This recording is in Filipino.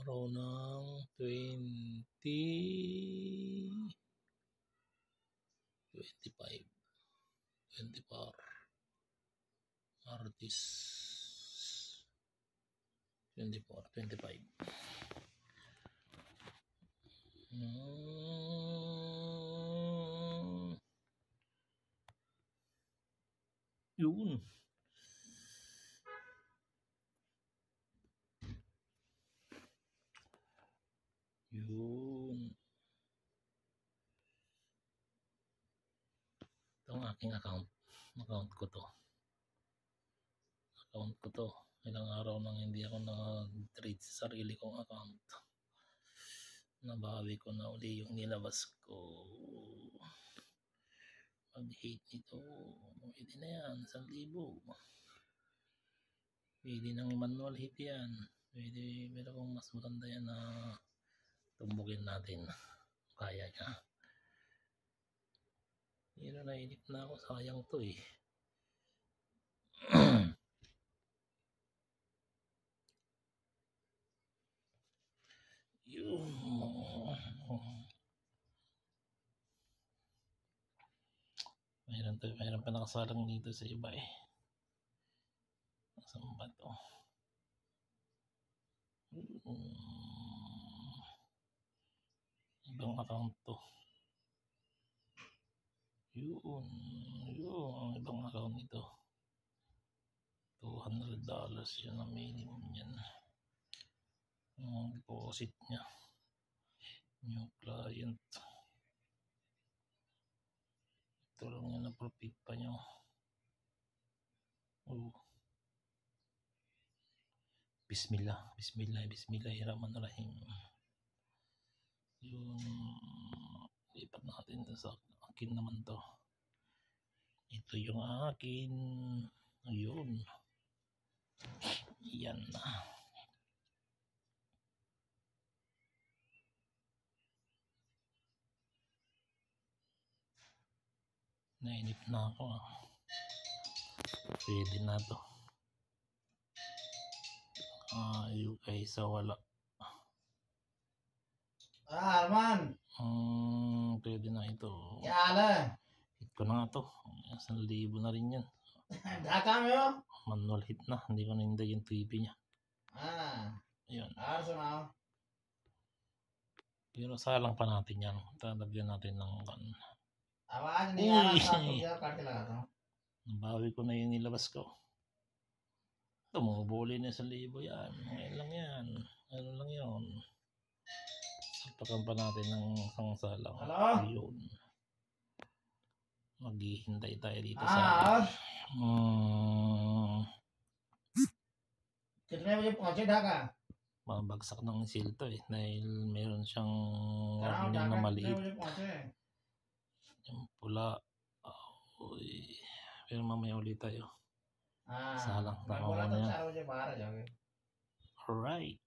araw ng 25, 24 Martes 24, 25. Yun. Yun. Ito ang aking account ko to. Ilang araw nang hindi ako nag-trade sa sarili kong account. Nabawi ko na uli yung nilabas ko. Mag-hate nito. Pwede na yan, 1,000. Pwede ng manual hit yan. Pwede, pero kung mas maganda yan na tumbukin natin. Kaya niya. Pero nainip na ako, sayang to eh. Mayroon pa nakasalang dito sa iba eh. Saan ba to? Ibang account to. Yun, ibang account nito. $200 yun ang minimum yan. Ang deposit niya. New client. Ito lang yan na profit pa nyo. Bismillahirrahmanirrahim. Yun, lipat natin sa akin naman to. Ito yung akin. Ayun. Yan na. Nainip na ako. Pwede na to. Ayaw kaysa wala. Arman. Pwede na ito. Yala. Hit ko na nga to. 1,000 na rin yan. Daka mo? Manual hit na. Hindi ko nahinday yung TV niya. Ayun. Arso na. Pero salang pa natin yan. Tatagyan natin ng kan. Awan niya sa kartila. Nabawi ko na yung nilabas ko. Tumubuli na 1,000 yan. Ngayon lang yan. Ano lang yun. Sapakan pa natin ng isang salang. Ayun. Maghihintay tayo dito sa mabagsak ng silto eh. Dahil meron siyang warning na maliit. Yung pula. Pero mamaya ulit tayo. Salang. Tama mo na yan. Alright.